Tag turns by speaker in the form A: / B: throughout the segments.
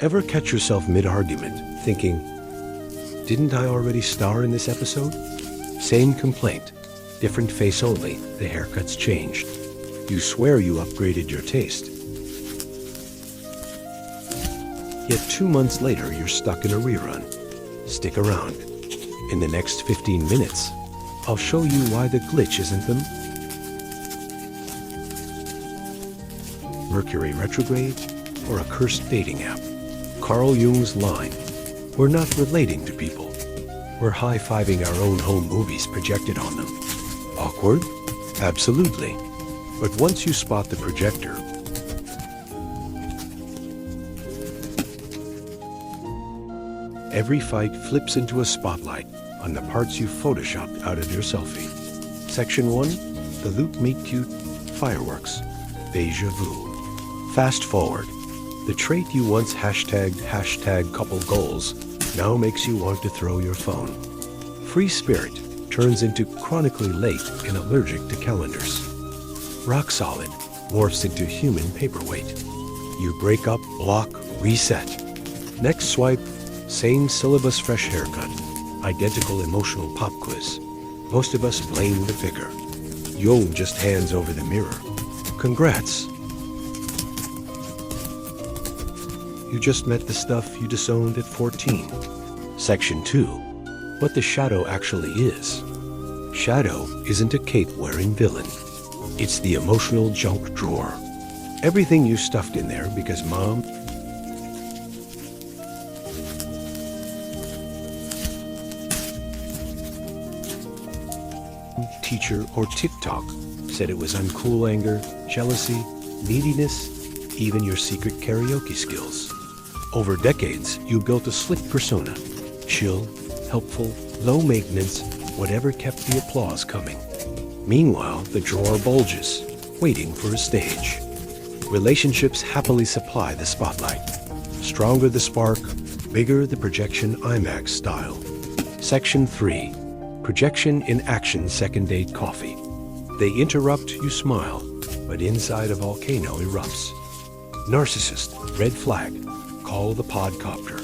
A: Ever catch yourself mid-argument, thinking, didn't I already star in this episode? Same complaint, different face only, the haircut's changed. You swear you upgraded your taste. Yet 2 months later, you're stuck in a rerun. Stick around. In the next 15 minutes, I'll show you why the glitch isn't them. Mercury retrograde or a cursed dating app. Carl Jung's line, we're not relating to people. We're high-fiving our own home movies projected on them. Awkward? Absolutely. But once you spot the projector, every fight flips into a spotlight on the parts you photoshopped out of your selfie. Section 1, the loot meet cute, fireworks, deja vu. Fast forward, the trait you once hashtag couple goals now makes you want to throw your phone. Free spirit turns into chronically late and allergic to calendars. Rock solid morphs into human paperweight. You break up, block, reset. Next swipe, same syllabus, fresh haircut, identical emotional pop quiz. Most of us blame the figure. Jung just hands over the mirror. Congrats. You just met the stuff you disowned at 14. Section 2, what the shadow actually is. Shadow isn't a cape-wearing villain. It's the emotional junk drawer. Everything you stuffed in there because mom, teacher, or TikTok said it was uncool anger, jealousy, neediness, even your secret karaoke skills. Over decades, you built a slick persona. Chill, helpful, low maintenance, whatever kept the applause coming. Meanwhile, the drawer bulges, waiting for a stage. Relationships happily supply the spotlight. Stronger the spark, bigger the projection IMAX style. Section 3, projection in action second date coffee. They interrupt, you smile, but inside a volcano erupts. Narcissist, red flag, call the podcopter.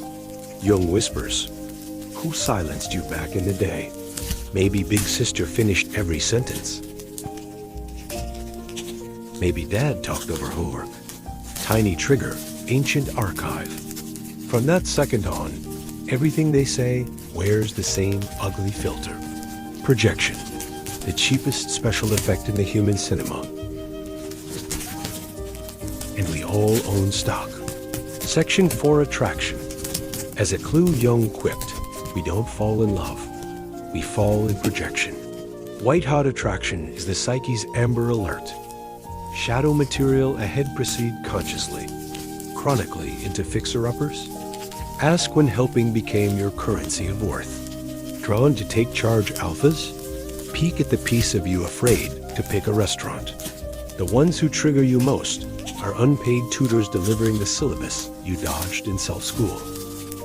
A: Jung whispers, who silenced you back in the day? Maybe big sister finished every sentence. Maybe dad talked over homework. Tiny trigger, ancient archive. From that second on, everything they say wears the same ugly filter. Projection, the cheapest special effect in the human cinema. And we all own stock. Section 4, attraction. As a clue, Jung quipped, we don't fall in love. We fall in projection. White-hot attraction is the psyche's amber alert. Shadow material ahead proceed consciously. Chronically into fixer-uppers. Ask when helping became your currency of worth. Drawn to take charge alphas? Peek at the piece of you afraid to pick a restaurant. The ones who trigger you most are unpaid tutors delivering the syllabus you dodged in self-school.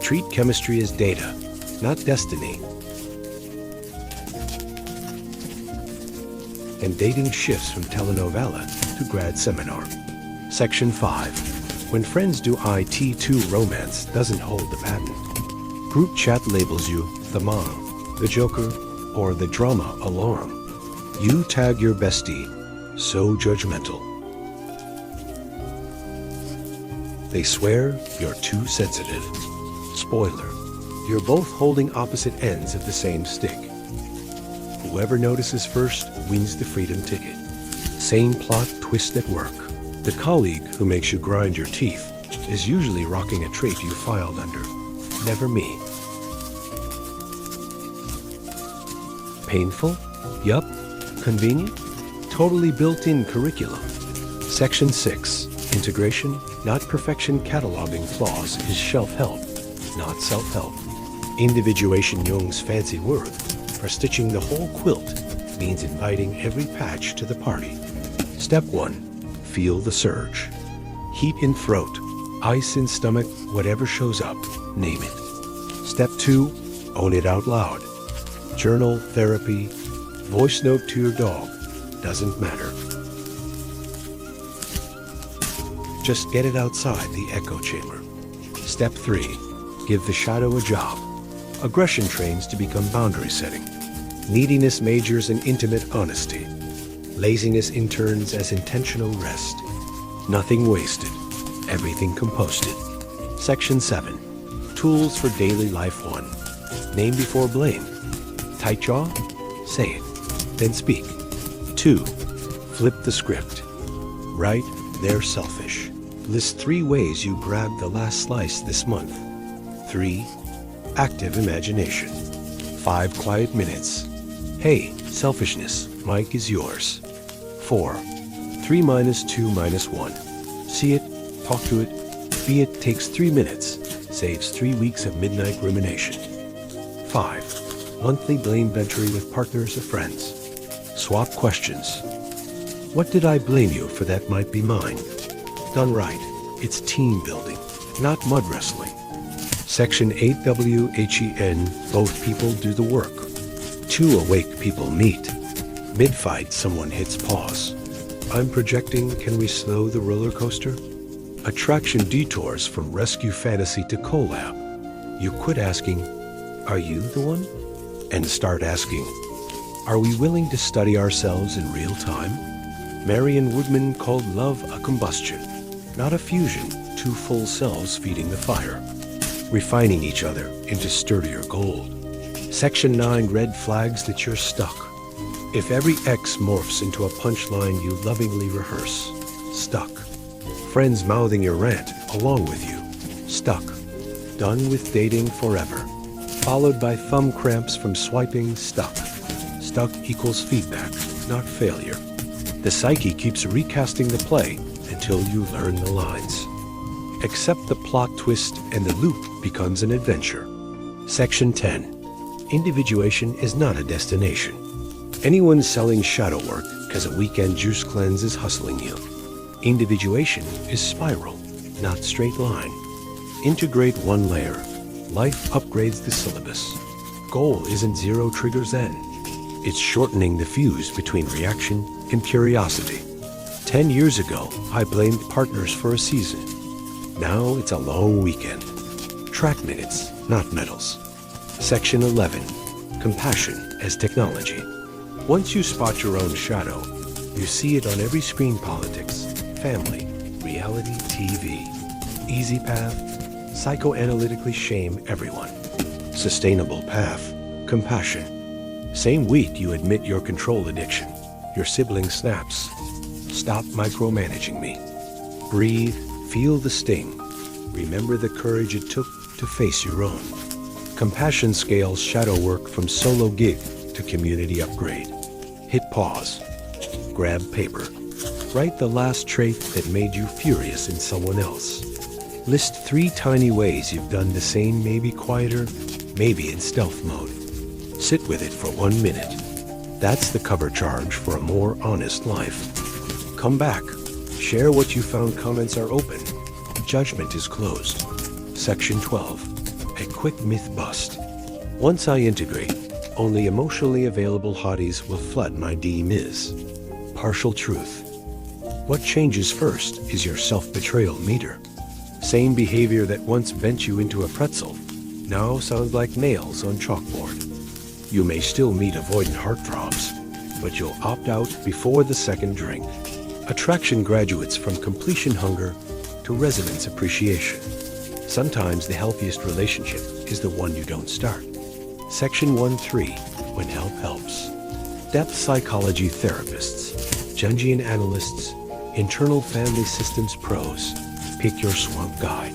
A: Treat chemistry as data, not destiny. And dating shifts from telenovela to grad seminar. Section 5. When friends do IT2 romance doesn't hold the patent. Group chat labels you the mom, the joker, or the drama alarm. You tag your bestie, so judgmental. They swear you're too sensitive. Spoiler, you're both holding opposite ends of the same stick. Whoever notices first wins the freedom ticket. Same plot twist at work. The colleague who makes you grind your teeth is usually rocking a trait you filed under. Never me. Painful? Yup. Convenient? Totally built-in curriculum. Section 6. Integration, not perfection. Cataloging flaws is shelf-help, not self-help. Individuation, Jung's fancy word for stitching the whole quilt, means inviting every patch to the party. Step 1. Feel the surge. Heat in throat, ice in stomach, whatever shows up, name it. Step 2. Own it out loud. Journal, therapy, voice note to your dog, doesn't matter. Just get it outside the echo chamber. Step 3. Give the shadow a job. Aggression trains to become boundary setting. Neediness majors in intimate honesty. Laziness interns as intentional rest. Nothing wasted, everything composted. Section 7. Tools for daily life 1. Name before blame. Tight jaw? Say it, then speak. 2. Flip the script. Write, they're selfish. List 3 ways you grabbed the last slice this month. 3. Active imagination. 5 quiet minutes. Hey, selfishness, mic is yours. 4. 3 minus 2 minus 1. See it, talk to it, be it takes 3 minutes, saves 3 weeks of midnight rumination. 5. Monthly blame ventory with partners or friends. Swap questions. What did I blame you for that might be mine? Done right, it's team building, not mud wrestling. Section 8WHEN, both people do the work. 2 awake people meet. Mid-fight, someone hits pause. I'm projecting, can we slow the roller coaster? Attraction detours from rescue fantasy to collab. You quit asking, are you the one? And start asking, are we willing to study ourselves in real time? Marion Woodman called love a combustion, not a fusion, 2 full selves feeding the fire, refining each other into sturdier gold. Section 9, red flags that you're stuck. If every X morphs into a punchline you lovingly rehearse, stuck. Friends mouthing your rant along with you, stuck. Done with dating forever. Followed by thumb cramps from swiping, stuck. Stuck equals feedback, not failure. The psyche keeps recasting the play until you learn the lines. Accept the plot twist and the loop becomes an adventure. Section 10. Individuation is not a destination. Anyone selling shadow work because a weekend juice cleanse is hustling you. Individuation is spiral, not straight line. Integrate 1 layer. Life upgrades the syllabus. Goal isn't 0 triggers N. It's shortening the fuse between reaction and curiosity. 10 years ago, I blamed partners for a season. Now it's a long weekend. Track minutes, not medals. Section 11. Compassion as technology. Once you spot your own shadow, you see it on every screen: politics, family, reality TV. Easy path, psychoanalytically shame everyone. Sustainable path, compassion. Same week you admit your control addiction, your sibling snaps. Stop micromanaging me. Breathe, feel the sting. Remember the courage it took to face your own. Compassion scales shadow work from solo gig to community upgrade. Hit pause. Grab paper. Write the last trait that made you furious in someone else. List 3 tiny ways you've done the same, maybe quieter, maybe in stealth mode. Sit with it for 1 minute. That's the cover charge for a more honest life. Come back. Share what you found. Comments are open. Judgment is closed. Section 12. A quick myth bust. Once I integrate, only emotionally available hotties will flood my DMs. Partial truth. What changes first is your self-betrayal meter. Same behavior that once bent you into a pretzel now sounds like nails on chalkboard. You may still meet avoidant heartthrobs, but you'll opt out before the second drink. Attraction graduates from completion hunger to resonance appreciation. Sometimes the healthiest relationship is the one you don't start. Section 1.3, when help helps. Depth psychology therapists, Jungian analysts, internal family systems pros, pick your swamp guide.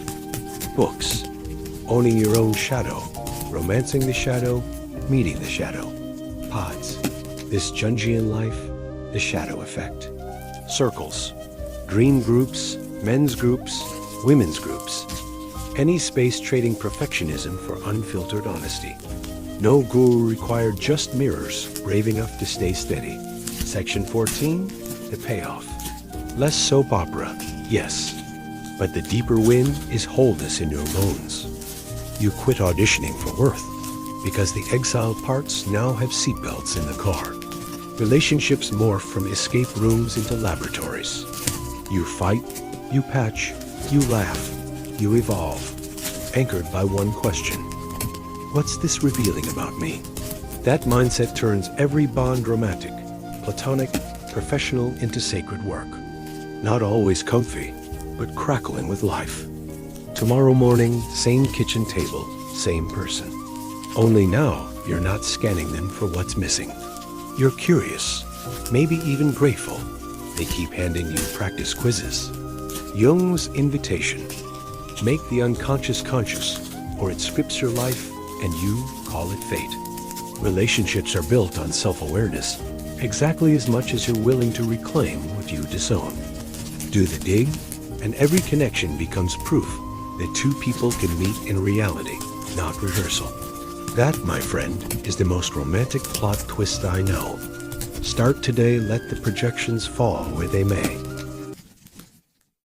A: Books, owning your own shadow, romancing the shadow, meeting the shadow. Pods, this Jungian life, the shadow effect. Circles, dream groups, men's groups, women's groups. Any space trading perfectionism for unfiltered honesty. No guru required, just mirrors, brave enough to stay steady. Section 14, the payoff. Less soap opera, yes, but the deeper win is wholeness in your bones. You quit auditioning for worth because the exiled parts now have seatbelts in the car. Relationships morph from escape rooms into laboratories. You fight, you patch, you laugh, you evolve. anchored by one question. What's this revealing about me? That mindset turns every bond romantic, platonic, professional into sacred work. Not always comfy, but crackling with life. Tomorrow morning, same kitchen table, same person. Only now, you're not scanning them for what's missing. You're curious, maybe even grateful. They keep handing you practice quizzes. Jung's invitation. Make the unconscious conscious, or it scripts your life and you call it fate. Relationships are built on self-awareness, exactly as much as you're willing to reclaim what you disown. Do the dig, and every connection becomes proof that two people can meet in reality, not rehearsal. That, my friend, is the most romantic plot twist I know. Start today, let the projections fall where they may.